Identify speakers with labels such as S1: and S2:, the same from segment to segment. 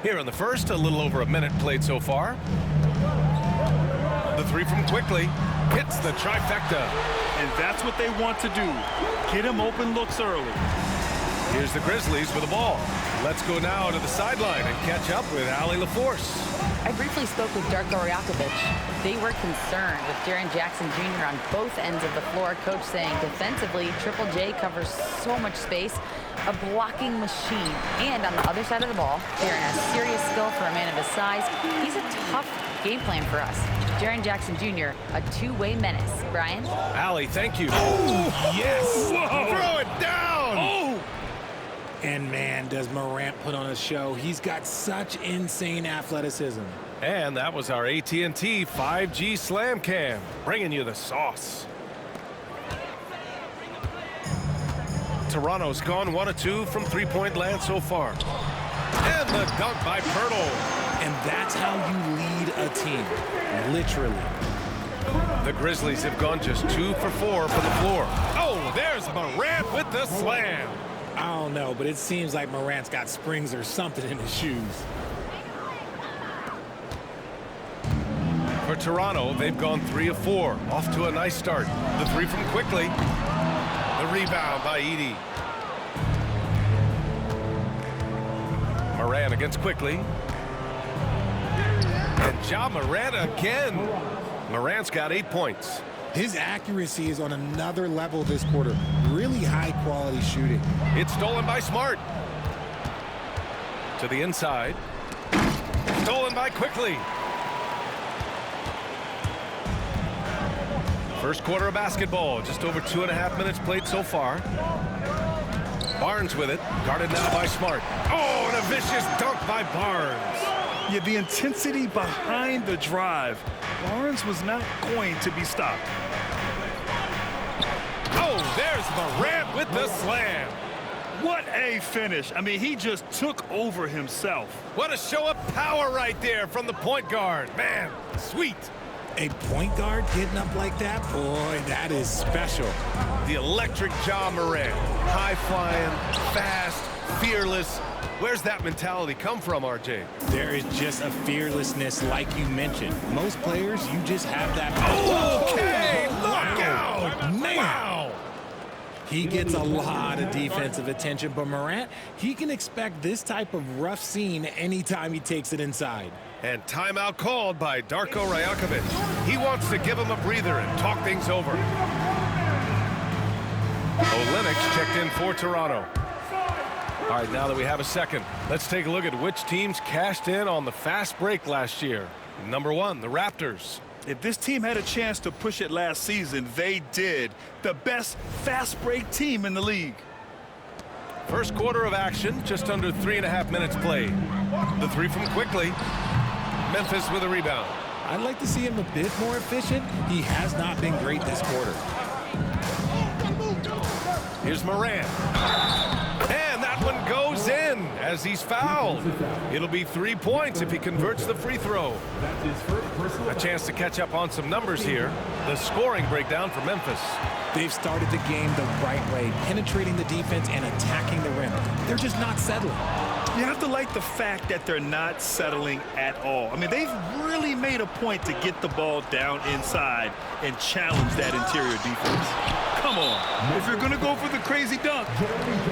S1: Here in the first, a little over a minute played so far. The three from Quickly hits the trifecta.
S2: And that's what they want to do. Get him open looks early.
S1: Here's the Grizzlies with the ball. Let's go now to the sideline and catch up with Allie LaForce.
S3: I briefly spoke with Darko Rajakovic. They were concerned with Jaren Jackson Jr. on both ends of the floor. Coach saying defensively, Triple J covers so much space, a blocking machine. And on the other side of the ball, Jaren has serious skill for a man of his size. He's a tough game plan for us. Jaren Jackson Jr., a two-way menace. Brian?
S1: Allie, thank you. Oh, yes! Whoa. Throw it down!
S2: Oh!
S4: And man, does Morant put on a show. He's got such insane athleticism.
S1: And that was our AT&T 5G Slam Cam, bringing you the sauce. Toronto's gone 1 of 2 from three-point land so far. And the dunk by Pirtle.
S4: And that's how you lead a team, literally.
S1: The Grizzlies have gone just 2 for 4 from the floor. Oh, there's Morant with the slam.
S4: I don't know, but it seems like Morant's got springs or something in his shoes.
S1: For Toronto, they've gone 3 of 4. Off to a nice start. The three from Quickly. The rebound by Edey. Morant against Quickly. And Ja Morant again. Morant's got 8 points.
S4: His accuracy is on another level this quarter. Really high-quality shooting.
S1: It's stolen by Smart. To the inside. Stolen by Quickly. First quarter of basketball. Just over 2.5 minutes played so far. Barnes with it. Guarded now by Smart. Oh, and a vicious dunk by Barnes.
S2: Yeah, the intensity behind the drive. Barnes was not going to be stopped.
S1: Oh, there's Morant with the slam.
S2: What a finish. I mean, he just took over himself.
S1: What a show of power right there from the point guard. Man, sweet.
S4: A point guard getting up like that? Boy, that is special.
S1: The electric Ja Morant. High-flying, fast, fearless. Where's that mentality come from, RJ?
S4: There is just a fearlessness like you mentioned. Most players, you just have that.
S1: Okay, look out!
S4: Man.
S1: Wow!
S4: He gets a lot of defensive attention, but Morant, he can expect this type of rough scene anytime he takes it inside.
S1: And timeout called by Darko Rajakovic. He wants to give him a breather and talk things over. Olynyk checked in for Toronto. All right, now that we have a second, let's take a look at which teams cashed in on the fast break last year. Number 1, the Raptors.
S2: If this team had a chance to push it last season, they did. The best fast break team in the league.
S1: First quarter of action, just under 3.5 minutes played. The three from Quickly. Memphis with a rebound.
S4: I'd like to see him a bit more efficient. He has not been great this quarter.
S1: Here's Morant. And that one goes in as he's fouled. It'll be 3 points if he converts the free throw. A chance to catch up on some numbers here. The scoring breakdown for Memphis.
S4: They've started the game the right way, penetrating the defense and attacking the rim. They're just not settling.
S2: You have to like the fact that they're not settling at all. I mean, they've really made a point to get the ball down inside and challenge that interior defense. Come on. If you're going to go for the crazy dunk,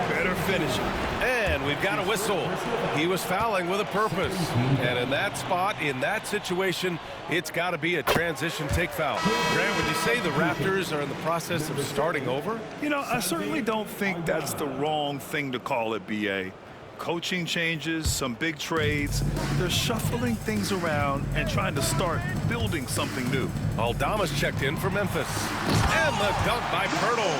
S2: better finish it.
S1: And we've got a whistle. He was fouling with a purpose. And in that spot, in that situation, it's got to be a transition take foul. Grant, would you say the Raptors are in the process of starting over?
S2: You know, I certainly don't think that's the wrong thing to call it, B.A. Coaching changes, some big trades. They're shuffling things around and trying to start building something new.
S1: Aldama's checked in for Memphis. And the dunk by Pirtle.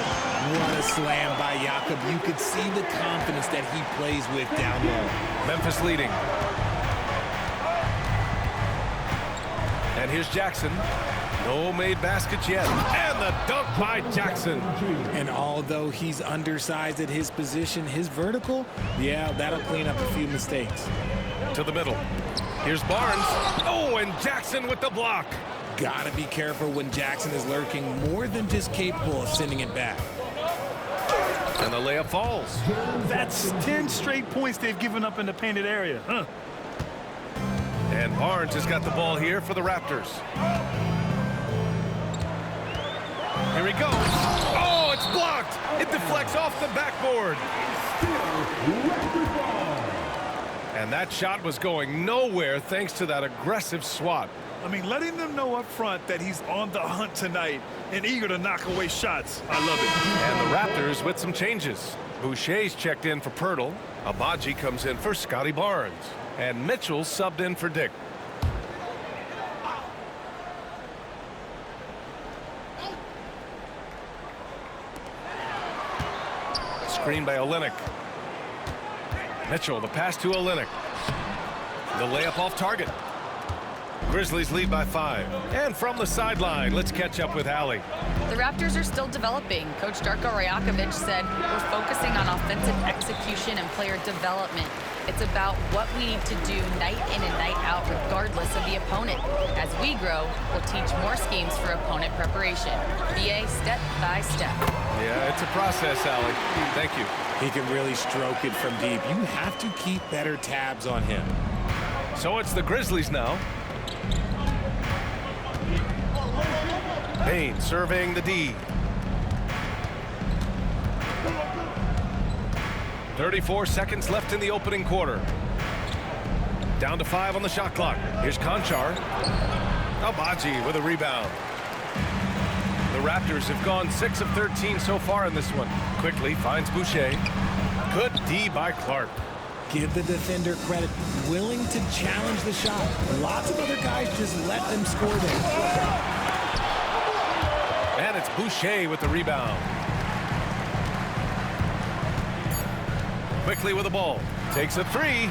S4: What a slam by Jakob. You could see the confidence that he plays with down low.
S1: Memphis leading. And here's Jackson. No made baskets yet. And the dunk by Jackson.
S4: And although he's undersized at his position, his vertical, yeah, that'll clean up a few mistakes.
S1: To the middle. Here's Barnes. Oh, and Jackson with the block.
S4: Gotta be careful when Jackson is lurking, more than just capable of sending it back.
S1: And the layup falls.
S2: That's 10 straight points they've given up in the painted area, huh?
S1: And Barnes has got the ball here for the Raptors. Here he goes. Oh, it's blocked. It deflects off the backboard. And that shot was going nowhere thanks to that aggressive swat.
S2: I mean, letting them know up front that he's on the hunt tonight and eager to knock away shots. I love it.
S1: And the Raptors with some changes. Boucher's checked in for Pirtle. Abaji comes in for Scotty Barnes. And Mitchell subbed in for Dick. Screen by Olynyk. Mitchell, the pass to Olynyk. The layup off target. Grizzlies lead by 5. And from the sideline, let's catch up with Allie.
S3: The Raptors are still developing. Coach Darko Rajakovic said we're focusing on offensive execution and player development. It's about what we need to do night in and night out regardless of the opponent. As we grow, we'll teach more schemes for opponent preparation. BA step by step.
S1: Yeah, it's a process, Allie. Thank you.
S4: He can really stroke it from deep. You have to keep better tabs on him.
S1: So it's the Grizzlies now. Payne surveying the D. 34 seconds left in the opening quarter. Down to 5 on the shot clock. Here's Konchar. Abaji with a rebound. The Raptors have gone 6 of 13 so far in this one. Quickly finds Boucher. Good D by Clark.
S4: Give the defender credit. Willing to challenge the shot. Lots of other guys just let them score there.
S1: And it's Boucher with the rebound. Quickly with the ball. Takes a 3.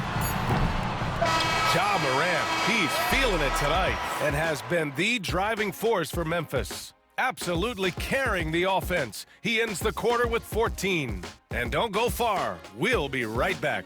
S1: Ja Morant, he's feeling it tonight and has been the driving force for Memphis. Absolutely carrying the offense. He ends the quarter with 14. And don't go far. We'll be right back.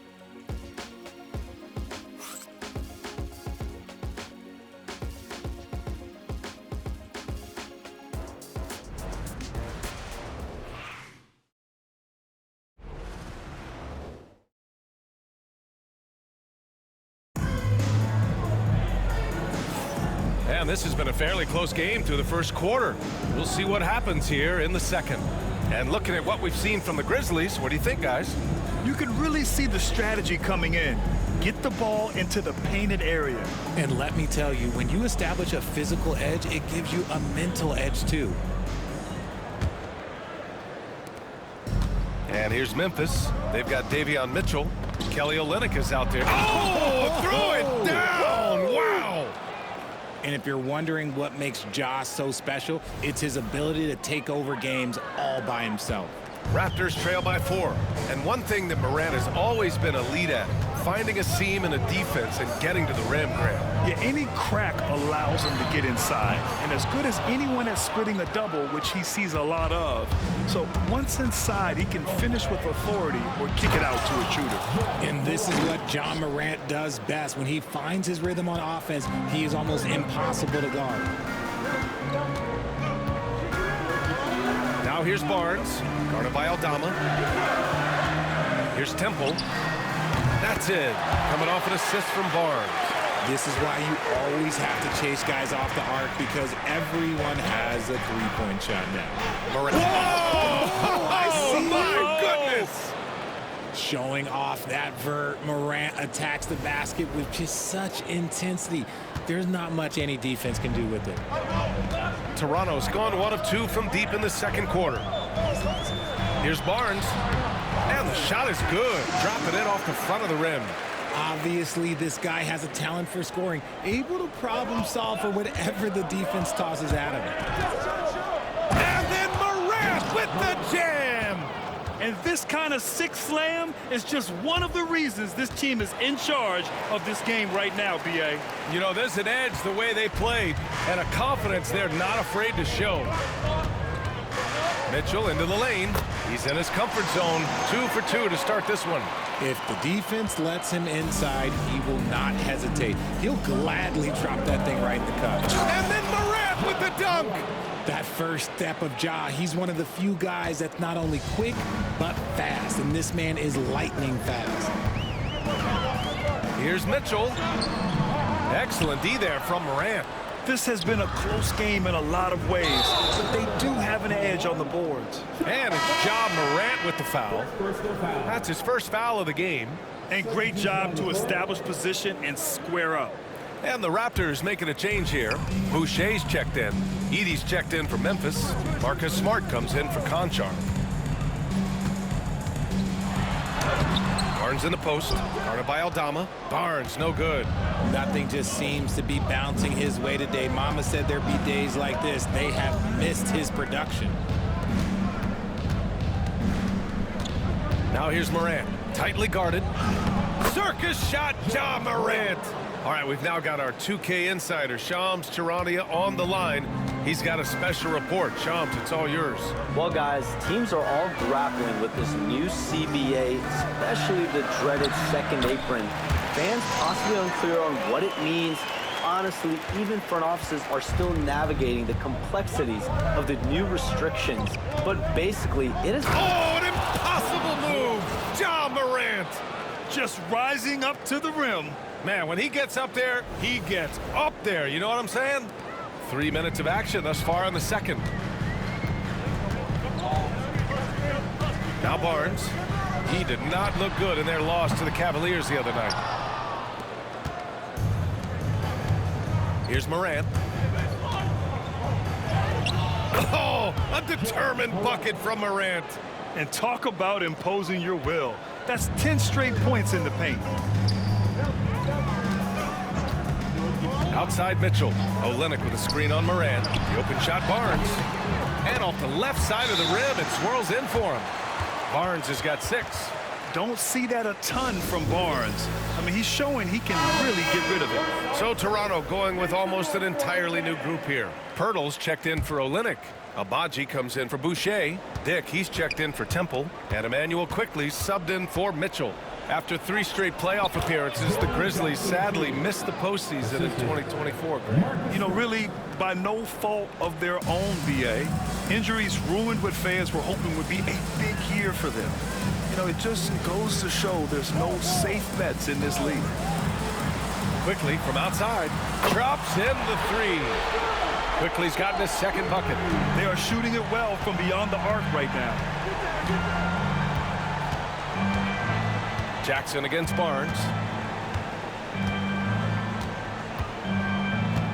S1: And this has been a fairly close game through the first quarter. We'll see what happens here in the second. And looking at what we've seen from the Grizzlies, what do you think, guys?
S2: You can really see the strategy coming in. Get the ball into the painted area.
S4: And let me tell you, when you establish a physical edge, it gives you a mental edge too.
S1: And here's Memphis. They've got Davion Mitchell. Kelly Olynyk is out there. Oh, threw it down! Wow!
S4: And if you're wondering what makes Ja so special, it's his ability to take over games all by himself.
S1: Raptors trail by 4. And one thing that Morant has always been elite at, finding a seam in a defense and getting to the rim, Graham.
S2: Yeah, any crack allows him to get inside. And as good as anyone at splitting a double, which he sees a lot of. So once inside, he can finish with authority or kick it out to a shooter.
S4: And this is what Ja Morant does best. When he finds his rhythm on offense, he is almost impossible to guard.
S1: Now here's Barnes, guarded by Aldama. Here's Temple. That's it. Coming off an assist from Barnes.
S4: This is why you always have to chase guys off the arc, because everyone has a three-point shot now.
S1: Morant. Whoa! Oh, my goodness!
S4: Showing off that vert, Morant attacks the basket with just such intensity. There's not much any defense can do with it.
S1: Toronto's gone 1 of 2 from deep in the second quarter. Here's Barnes. And the shot is good. Dropping it off the front of the rim.
S4: Obviously, this guy has a talent for scoring, able to problem solve for whatever the defense tosses at him.
S1: And then Morant with the jam.
S2: And this kind of sick slam is just one of the reasons this team is in charge of this game right now, B.A.
S1: You know, there's an edge the way they played and a confidence they're not afraid to show. Mitchell into the lane. He's in his comfort zone. 2 for 2 to start this one.
S4: If the defense lets him inside, he will not hesitate. He'll gladly drop that thing right in the cup.
S1: And then Morant with the dunk.
S4: That first step of Ja, he's one of the few guys that's not only quick, but fast. And this man is lightning fast.
S1: Here's Mitchell. Excellent D there from Morant.
S2: This has been a close game in a lot of ways, but they do have an edge on the boards.
S1: And it's Ja Morant with the foul. That's his first foul of the game.
S2: And great job to establish position and square up.
S1: And the Raptors making a change here. Boucher's checked in. Edey's checked in for Memphis. Marcus Smart comes in for Conchar. Barnes in the post. Guarded by Aldama. Barnes, no good.
S4: Nothing just seems to be bouncing his way today. Mama said there'd be days like this. They have missed his production.
S1: Now here's Morant. Tightly guarded. Circus shot, Ja Morant. All right, we've now got our 2K insider, Shams Charania, on the line. He's got a special report. Shams, it's all yours.
S5: Well, guys, teams are all grappling with this new CBA, especially the dreaded second apron. Fans possibly unclear on what it means. Honestly, even front offices are still navigating the complexities of the new restrictions. But basically, it is...
S1: Oh, an impossible move! Ja Morant!
S2: Just rising up to the rim.
S1: Man, when he gets up there, he gets up there. You know what I'm saying? 3 minutes of action thus far in the second. Now Barnes. He did not look good in their loss to the Cavaliers the other night. Here's Morant. Oh, a determined bucket from Morant.
S2: And talk about imposing your will. That's 10 straight points in the paint.
S1: Outside Mitchell. Olynyk with a screen on Morant. The open shot Barnes. And off the left side of the rim, it swirls in for him. Barnes has got 6.
S2: Don't see that a ton from Barnes. I mean, he's showing he can really get rid of it.
S1: So Toronto going with almost an entirely new group here. Pirtle's checked in for Olynyk. Abaji comes in for Boucher. Dick, he's checked in for Temple. And Emmanuel quickly subbed in for Mitchell. After 3 straight playoff appearances, the Grizzlies sadly missed the postseason in 2024.
S2: You know, really by no fault of their own, BA. Injuries ruined what fans were hoping would be a big year for them. You know, it just goes to show there's no safe bets in this league.
S1: Quickly from outside. Drops in the 3. Quickly's gotten his second bucket.
S2: They are shooting it well from beyond the arc right now.
S1: Jackson against Barnes.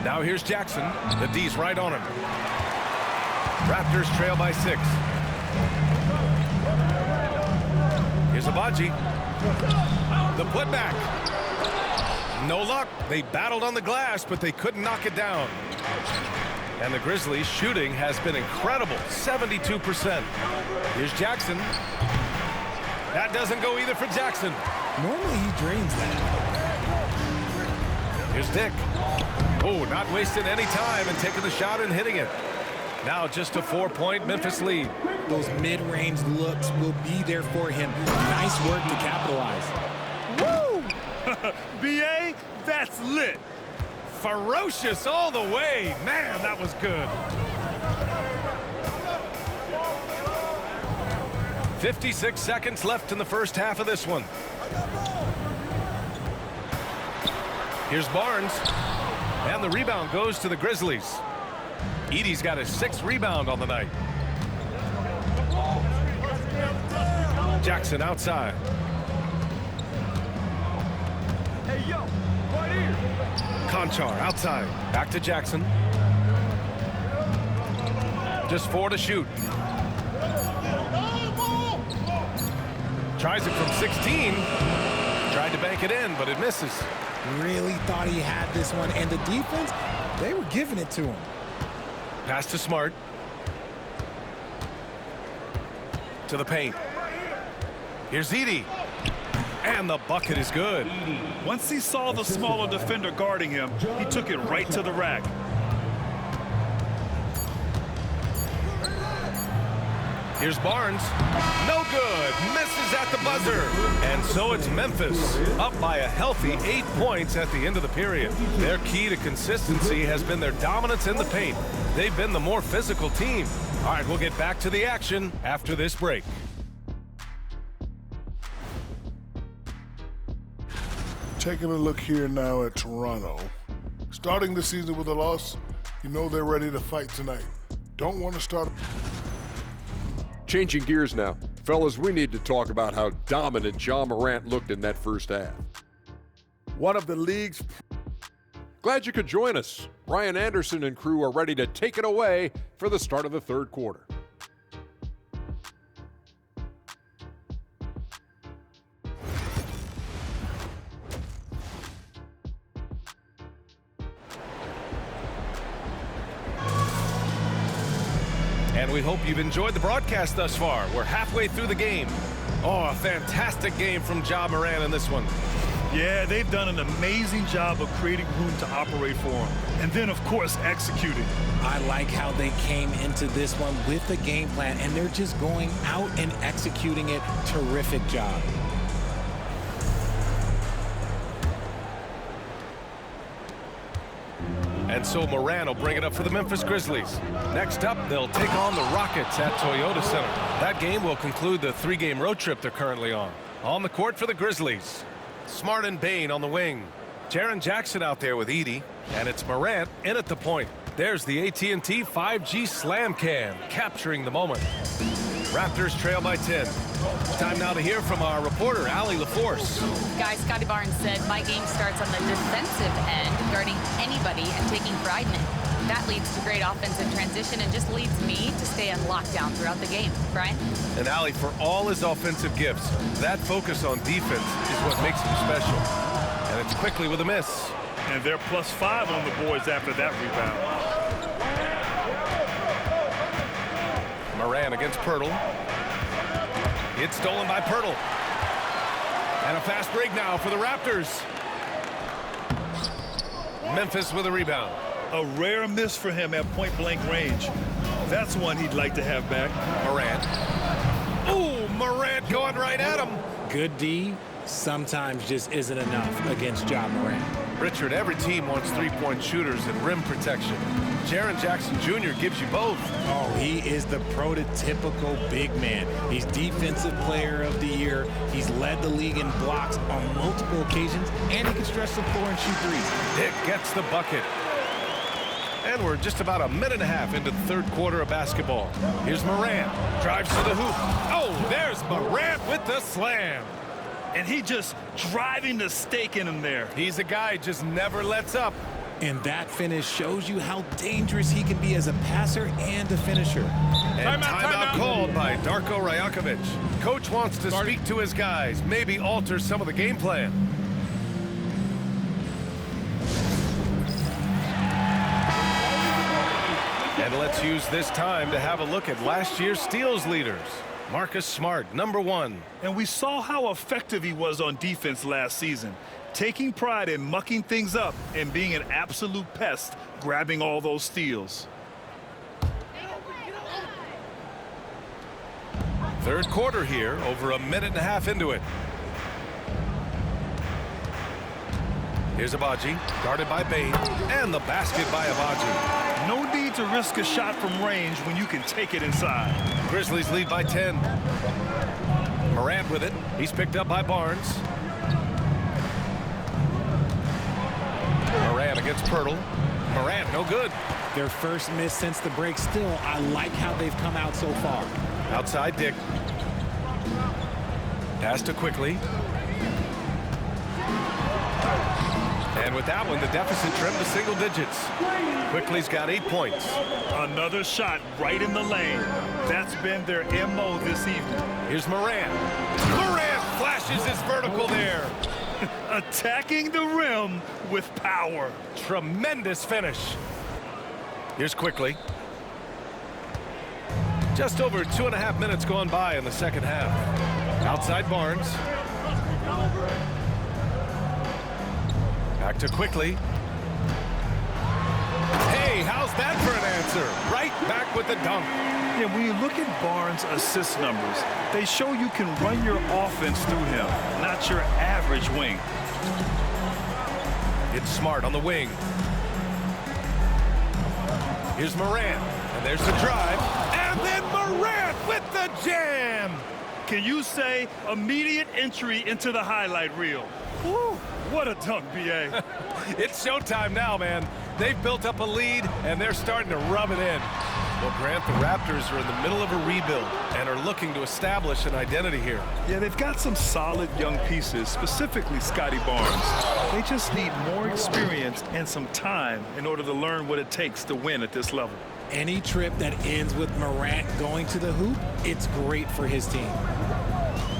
S1: Now here's Jackson. The D's right on him. Raptors trail by 6. Here's Abaji. The putback. No luck. They battled on the glass, but they couldn't knock it down. And the Grizzlies' shooting has been incredible. 72%. Here's Jackson. That doesn't go either for Jackson.
S4: Normally he drains that.
S1: Here's Dick. Oh, not wasting any time and taking the shot and hitting it. Now just a 4-point Memphis lead.
S4: Those mid-range looks will be there for him. Nice work to capitalize.
S2: Woo! BA, that's lit.
S1: Ferocious all the way. Man, that was good. 56 seconds left in the first half of this one. Here's Barnes. And the rebound goes to the Grizzlies. Edey's got his 6th rebound on the night. Jackson outside.
S2: Hey, yo, right here.
S1: Conchar outside. Back to Jackson. Just 4 to shoot. Tries it from 16. Tried to bank it in, but it misses.
S4: Really thought he had this one, and the defense, they were giving it to him.
S1: Pass to Smart. To the paint. Here's Edey. And the bucket is good.
S2: Once he saw the smaller defender guarding him, he took it right to the rack.
S1: Here's Barnes. No good. Misses at the buzzer. And so it's Memphis up by a healthy 8 points at the end of the period. Their key to consistency has been their dominance in the paint. They've been the more physical team. All right, we'll get back to the action after this break.
S6: Taking a look here now at Toronto. Starting the season with a loss, you know they're ready to fight tonight. Don't want to start.
S7: Changing gears now. Fellas, we need to talk about how dominant Ja Morant looked in that first half.
S6: One of the league's.
S7: Glad you could join us. Ryan Anderson and crew are ready to take it away for the start of the third quarter.
S1: And we hope you've enjoyed the broadcast thus far. We're halfway through the game. Oh, a fantastic game from Ja Morant in this one.
S2: Yeah, they've done an amazing job of creating room to operate for him. And then, of course, executing.
S4: I like how they came into this one with the game plan, and they're just going out and executing it. Terrific job.
S1: And so Morant will bring it up for the Memphis Grizzlies. Next up, they'll take on the Rockets at Toyota Center. That game will conclude the three-game road trip they're currently on. On the court for the Grizzlies. Smart and Bane on the wing. Jaren Jackson out there with Edey. And it's Morant in at the point. There's the AT&T 5G Slam Cam, capturing the moment. Raptors trail by 10. Time now to hear from our reporter, Allie LaForce.
S3: Guys, Scotty Barnes said, my game starts on the defensive end, guarding anybody and taking pride in it. That leads to great offensive transition and just leads me to stay on lockdown throughout the game. Brian?
S1: And Allie, for all his offensive gifts, that focus on defense is what makes him special. And it's quickly with a miss.
S2: And they're +5 on the boards after that rebound.
S1: Morant against Poeltl. It's stolen by Poeltl. And a fast break now for the Raptors. Memphis with a rebound.
S2: A rare miss for him at point-blank range. That's one he'd like to have back.
S1: Morant. Ooh, Morant going right at him.
S4: Good D sometimes just isn't enough against Ja Morant.
S1: Richard, every team wants three-point shooters and rim protection. Jaren Jackson Jr. gives you both.
S4: Oh, he is the prototypical big man. He's Defensive Player of the Year. He's led the league in blocks on multiple occasions, and he can stretch the floor and shoot threes.
S1: Dick gets the bucket. And we're just about a minute and a half into the third quarter of basketball. Here's Morant. Drives to the hoop. Oh, there's Morant with the slam.
S2: And he just driving the stake in him there.
S1: He's a guy who just never lets up.
S4: And that finish shows you how dangerous he can be as a passer and a finisher.
S1: And timeout called by Darko Rajakovic. Coach wants to speak to his guys, maybe alter some of the game plan. And let's use this time to have a look at last year's steals leaders. Marcus Smart, #1.
S2: And we saw how effective he was on defense last season, taking pride in mucking things up and being an absolute pest, grabbing all those steals.
S1: Third quarter here, over a minute and a half into it. Here's Agbaji, guarded by Bane, and the basket by Agbaji.
S2: No need to risk a shot from range when you can take it inside.
S1: Grizzlies lead by 10. Morant with it. He's picked up by Barnes. Morant against Poeltl. Morant, no good.
S4: Their first miss since the break. Still, I like how they've come out so far.
S1: Outside Dick. Pass to Quickly. And with that one, the deficit trimmed to single digits. Quickly's got 8 points.
S2: Another shot right in the lane. That's been their MO this evening.
S1: Here's Morant. Morant flashes his vertical there.
S2: Attacking the rim with power.
S1: Tremendous finish. Here's Quickly. Just over 2.5 minutes gone by in the second half. Outside Barnes. Back to Quickly. Hey, how's that for an answer? Right back with the dunk.
S2: Yeah, when you look at Barnes' assist numbers, they show you can run your offense through him, not your average wing.
S1: It's Smart on the wing. Here's Morant, and there's the drive, and then Morant with the jam.
S2: Can you say immediate entry into the highlight reel? Woo. What a dunk, B.A.
S1: It's showtime now, man. They've built up a lead, and they're starting to rub it in. Well, Grant, the Raptors are in the middle of a rebuild and are looking to establish an identity here.
S2: Yeah, they've got some solid young pieces, specifically Scotty Barnes. They just need more experience and some time in order to learn what it takes to win at this level.
S4: Any trip that ends with Morant going to the hoop, it's great for his team.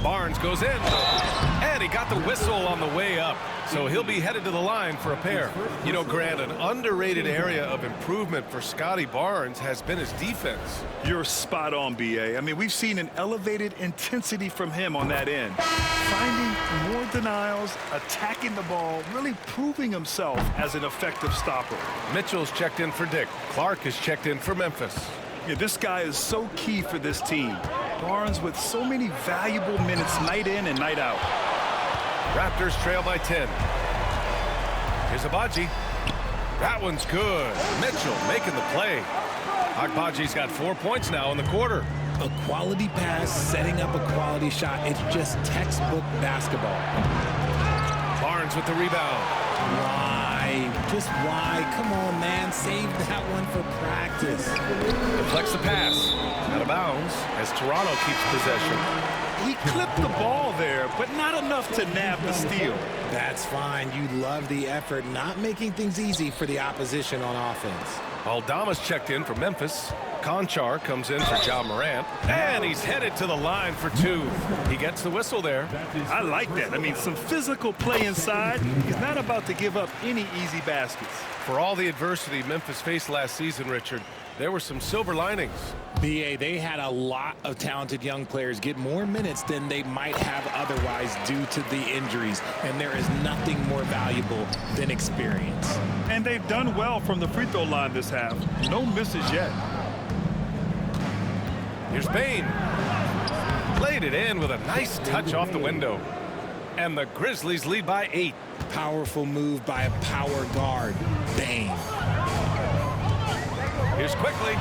S1: Barnes goes in, and he got the whistle on the way up, so he'll be headed to the line for a pair. You know, Grant, an underrated area of improvement for Scotty Barnes has been his defense.
S2: You're spot on, B.A. I mean, we've seen an elevated intensity from him on that end. Finding more denials, attacking the ball, really proving himself as an effective stopper.
S1: Mitchell's checked in for Dick. Clark is checked in for Memphis.
S2: Yeah, this guy is so key for this team. Barnes with so many valuable minutes night in and night out.
S1: Raptors trail by 10. Here's Agbaji. That one's good. Mitchell making the play. Agbaji's got 4 points now in the quarter.
S4: A quality pass, setting up a quality shot. It's just textbook basketball.
S1: Barnes with the rebound.
S4: Why? Just why? Come on, man. Save that one for practice.
S1: Deflects the pass. Out of bounds as Toronto keeps possession.
S2: He clipped the ball there, but not enough to nab the steal.
S4: That's fine. You love the effort, not making things easy for the opposition on offense.
S1: Aldama's checked in for Memphis. Conchar comes in for Ja Morant, and he's headed to the line for two. He gets the whistle there.
S2: I like that. I mean, some physical play inside. He's not about to give up any easy baskets.
S1: For all the adversity Memphis faced last season, Richard, there were some silver linings.
S4: BA, they had a lot of talented young players get more minutes than they might have otherwise due to the injuries, and there is nothing more valuable than experience.
S2: And they've done well from the free throw line this half. No misses yet.
S1: Here's Bane. Laid it in with a nice touch off the window. And the Grizzlies lead by 8.
S4: Powerful move by a power guard, Bane.
S1: Here's Quickly.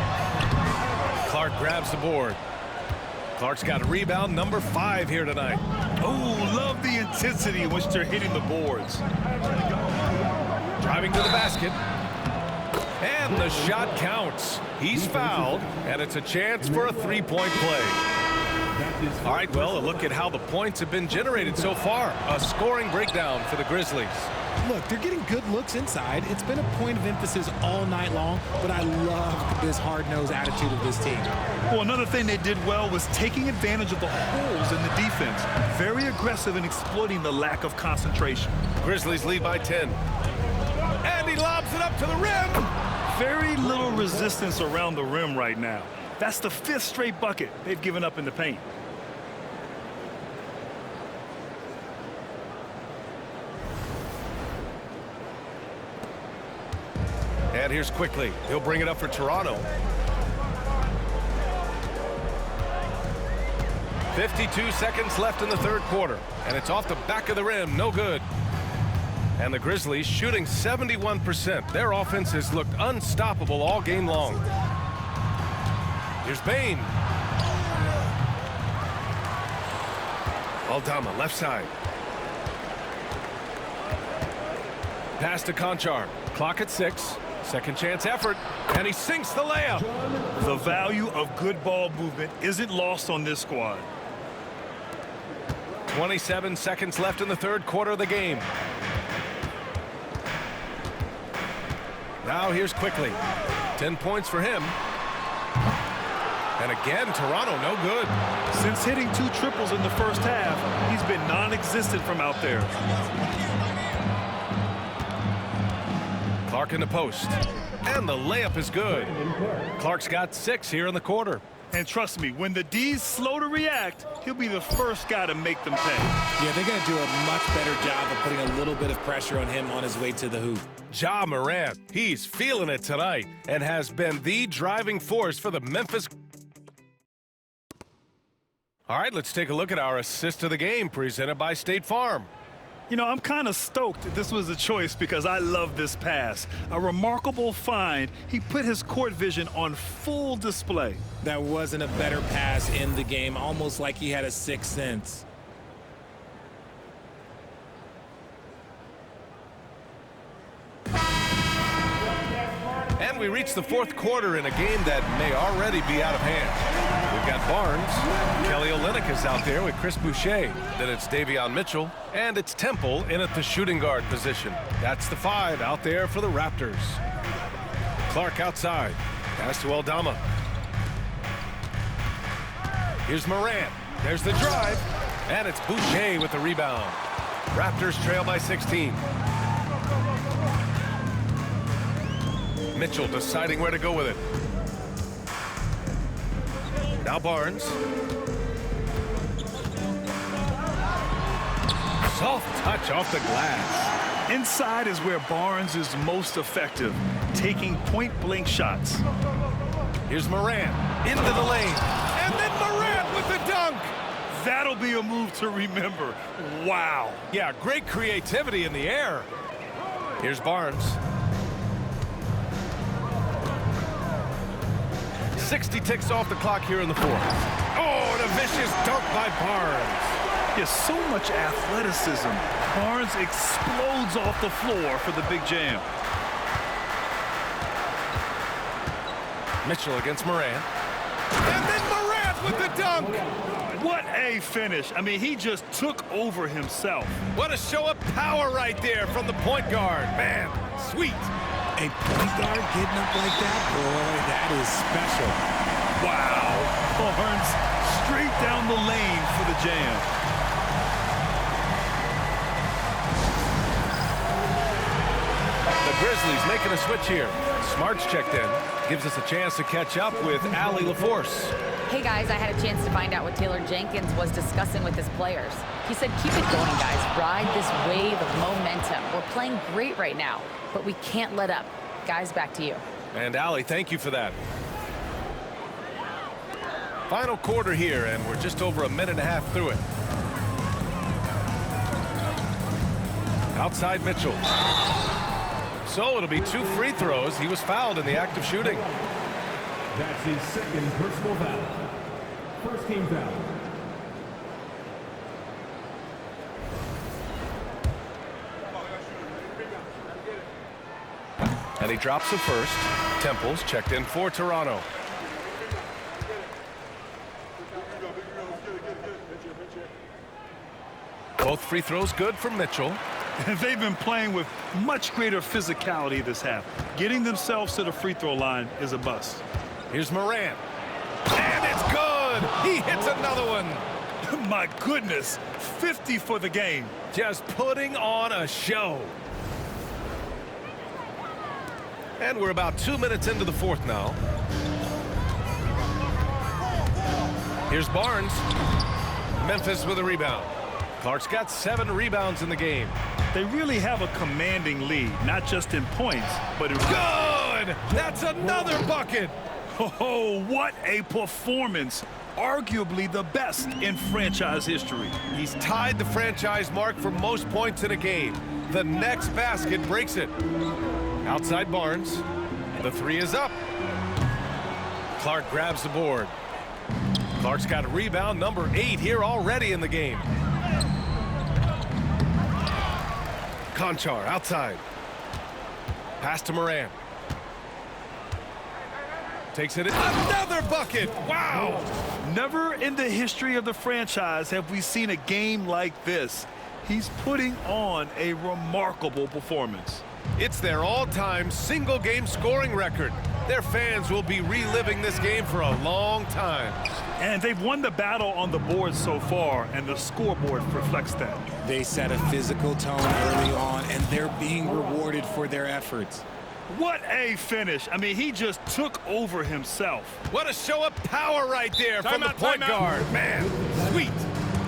S1: Clark grabs the board. Clark's got a rebound, number 5 here tonight.
S2: Oh, love the intensity in which they're hitting the boards.
S1: Driving to the basket. And the shot counts. He's fouled, and it's a chance for a three-point play. All right, well, a look at how the points have been generated so far. A scoring breakdown for the Grizzlies.
S4: Look, they're getting good looks inside. It's been a point of emphasis all night long, but I love this hard-nosed attitude of this team.
S2: Well, another thing they did well was taking advantage of the holes in the defense. Very aggressive in exploiting the lack of concentration.
S1: Grizzlies lead by 10. And he lobs it up to the rim.
S2: Very little resistance around the rim right now. That's the 5th straight bucket they've given up in the paint.
S1: And here's Quickly. He'll bring it up for Toronto. 52 seconds left in the third quarter. And it's off the back of the rim. No good. And the Grizzlies shooting 71%. Their offense has looked unstoppable all game long. Here's Bane. Aldama, left side. Pass to Conchar. Clock at 6. Second chance effort. And he sinks the layup.
S2: The value of good ball movement isn't lost on this squad.
S1: 27 seconds left in the third quarter of the game. Now here's Quickly. 10 points for him. And again, Toronto no good.
S2: Since hitting 2 triples in the first half, he's been non-existent from out there.
S1: Clark in the post. And the layup is good. Clark's got 6 here in the quarter.
S2: And trust me, when the D's slow to react, he'll be the first guy to make them pay.
S4: Yeah, they're going to do a much better job of putting a little bit of pressure on him on his way to the hoop.
S1: Ja Morant, he's feeling it tonight and has been the driving force for the Memphis. All right, let's take a look at our assist of the game presented by State Farm.
S2: You know, I'm kind of stoked that this was a choice because I love this pass. A remarkable find. He put his court vision on full display.
S4: That wasn't a better pass in the game, almost like he had a 6th sense.
S1: And we reach the fourth quarter in a game that may already be out of hand. We've got Barnes. Kelly Olynyk is out there with Chris Boucher. Then it's Davion Mitchell. And it's Temple in at the shooting guard position. That's the 5 out there for the Raptors. Clark outside. Pass to Aldama. Here's Morant. There's the drive. And it's Boucher with the rebound. Raptors trail by 16. Mitchell deciding where to go with it. Now Barnes. Soft touch off the glass.
S2: Inside is where Barnes is most effective, taking point-blank shots.
S1: Here's Morant into the lane. And then Morant with the dunk.
S2: That'll be a move to remember. Wow.
S1: Yeah, great creativity in the air. Here's Barnes. 60 ticks off the clock here in the fourth. Oh, and a vicious dunk by Barnes.
S2: There's so much athleticism. Barnes explodes off the floor for the big jam.
S1: Mitchell against Morant. And then Morant with the dunk.
S2: What a finish. I mean, he just took over himself.
S1: What a show of power right there from the point guard. Man, sweet.
S4: A point guard getting up like that, boy, that is special.
S2: Wow. Barnes straight down the lane for the jam.
S1: The Grizzlies making a switch here. Smart's checked in. Gives us a chance to catch up with Allie LaForce.
S3: Hey guys, I had a chance to find out what Taylor Jenkins was discussing with his players. He said, keep it going, guys. Ride this wave of momentum. We're playing great right now, but we can't let up. Guys, back to you.
S1: And Allie, thank you for that. Final quarter here, and we're just over a minute and a half through it. Outside Mitchell. So it'll be 2 free throws. He was fouled in the act of shooting.
S8: That's his second personal foul. First team foul.
S1: And he drops the first. Temple's checked in for Toronto. Both free throws good for Mitchell.
S2: They've been playing with much greater physicality this half. Getting themselves to the free throw line is a bust.
S1: Here's Morant. And it's good. He hits another one.
S2: My goodness, 50 for the game.
S1: Just putting on a show. And we're about 2 minutes into the fourth now. Here's Barnes. Memphis with a rebound. Clark's got 7 rebounds in the game.
S2: They really have a commanding lead, not just in points, but in...
S1: Good! That's another bucket!
S2: Oh, what a performance. Arguably the best in franchise history.
S1: He's tied the franchise mark for most points in a game. The next basket breaks it. Outside Barnes. The 3 is up. Clark grabs the board. Clark's got rebound number 8 here already in the game. Conchar outside. Pass to Morant. Takes it in. Another bucket! Wow!
S2: Never in the history of the franchise have we seen a game like this. He's putting on a remarkable performance.
S1: It's their all-time single-game scoring record. Their fans will be reliving this game for a long time.
S2: And they've won the battle on the board so far, and the scoreboard reflects that.
S4: They set a physical tone early on, and they're being rewarded for their efforts.
S2: What a finish. I mean, he just took over himself.
S1: What a show of power right there from the point guard. Man, sweet.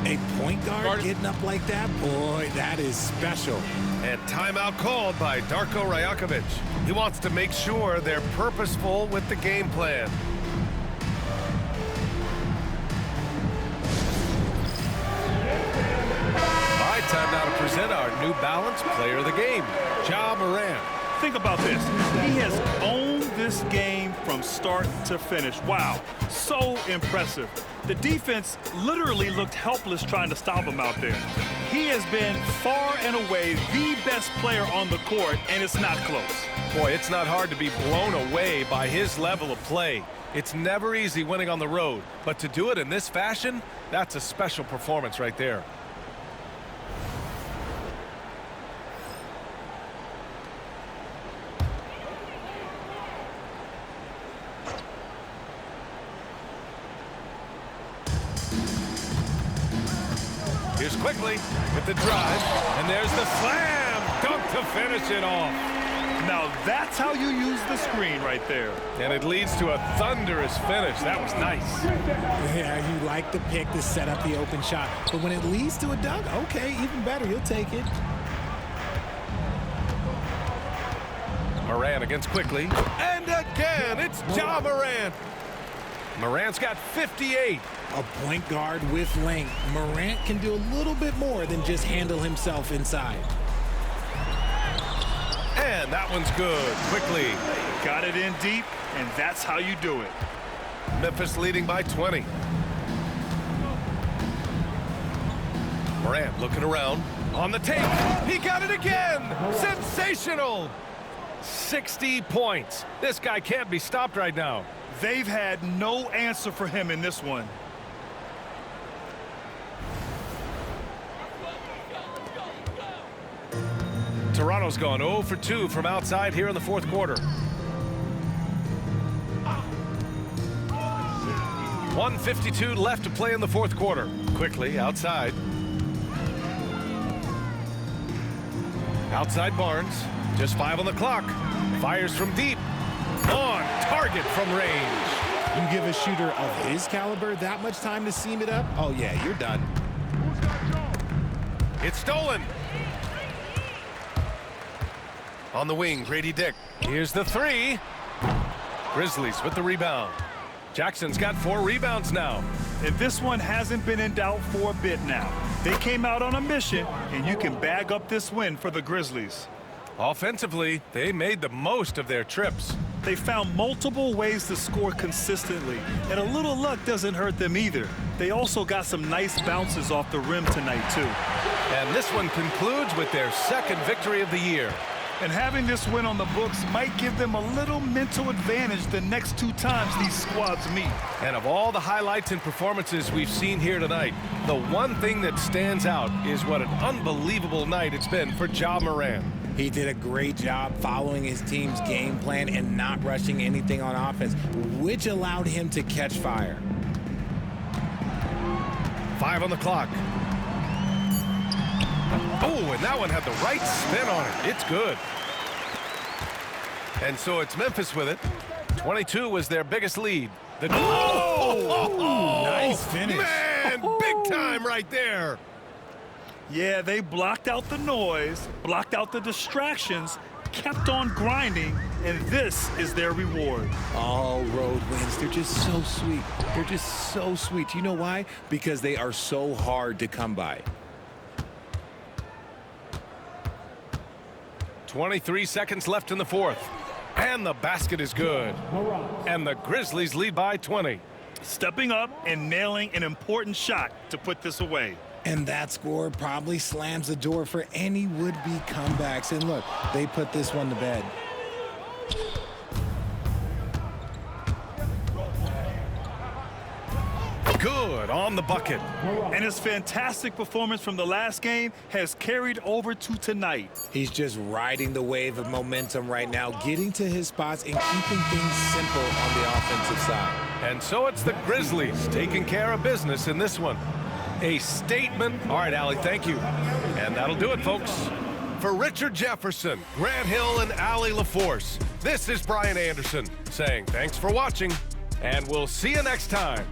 S4: A point guard getting up like that, boy, that is special.
S1: And timeout called by Darko Rajakovic. He wants to make sure they're purposeful with the game plan. My time now to present our New Balance Player of the Game, Ja Morant.
S2: Think about this. He has owned this game from start to finish. Wow, so impressive. The defense literally looked helpless trying to stop him out there. He has been far and away the best player on the court, and it's not close.
S1: Boy, it's not hard to be blown away by his level of play. It's never easy winning on the road, but to do it in this fashion, that's a special performance right there. Here's Quickly with the drive, and there's the slam dunk to finish it off.
S2: Now that's how you use the screen right there.
S1: And it leads to a thunderous finish. That was nice.
S4: Yeah, you like the pick to set up the open shot. But when it leads to a dunk, okay, even better. You'll take it.
S1: Morant against Quickly. And again, it's Ja Morant. Morant's got 58.
S4: A point guard with length. Morant can do a little bit more than just handle himself inside.
S1: And that one's good. Quickly.
S2: Got it in deep, and that's how you do it.
S1: Memphis leading by 20. Morant looking around. On the tape. He got it again. Sensational. 60 points. This guy can't be stopped right now.
S2: They've had no answer for him in this one.
S1: Toronto's gone 0 for 2 from outside here in the fourth quarter. 1:52 left to play in the fourth quarter. Quickly outside. Outside Barnes. Just 5 on the clock. Fires from deep. On target from range.
S4: You give a shooter of his caliber that much time to seam it up? Oh, yeah, you're done.
S1: It's stolen. On the wing, Grady Dick. Here's the three. Grizzlies with the rebound. Jackson's got 4 rebounds now.
S2: And this one hasn't been in doubt for a bit now. They came out on a mission, and you can bag up this win for the Grizzlies.
S1: Offensively, they made the most of their trips.
S2: They found multiple ways to score consistently, and a little luck doesn't hurt them either. They also got some nice bounces off the rim tonight, too.
S1: And this one concludes with their second victory of the year.
S2: And having this win on the books might give them a little mental advantage the next 2 times these squads meet.
S1: And of all the highlights and performances we've seen here tonight, the one thing that stands out is what an unbelievable night it's been for Ja Morant.
S4: He did a great job following his team's game plan and not rushing anything on offense, which allowed him to catch fire.
S1: 5 on the clock. Oh, and that one had the right spin on it. It's good. And so it's Memphis with it. 22 was their biggest lead.
S4: Nice finish.
S1: Man, big time right there.
S2: Yeah, they blocked out the noise, blocked out the distractions, kept on grinding, and this is their reward.
S4: All road wins. They're just so sweet. They're just so sweet. You know why? Because they are so hard to come by.
S1: 23 seconds left in the fourth. And the basket is good. And the Grizzlies lead by 20.
S2: Stepping up and nailing an important shot to put this away.
S4: And that score probably slams the door for any would-be comebacks. And look, they put this one to bed.
S1: Good on the bucket.
S2: And his fantastic performance from the last game has carried over to tonight.
S4: He's just riding the wave of momentum right now, getting to his spots and keeping things simple on the offensive side.
S1: And so it's the Grizzlies taking care of business in this one. A statement. All right, Allie, thank you. And that'll do it, folks. For Richard Jefferson, Grant Hill, and Allie LaForce, this is Brian Anderson saying thanks for watching, and we'll see you next time.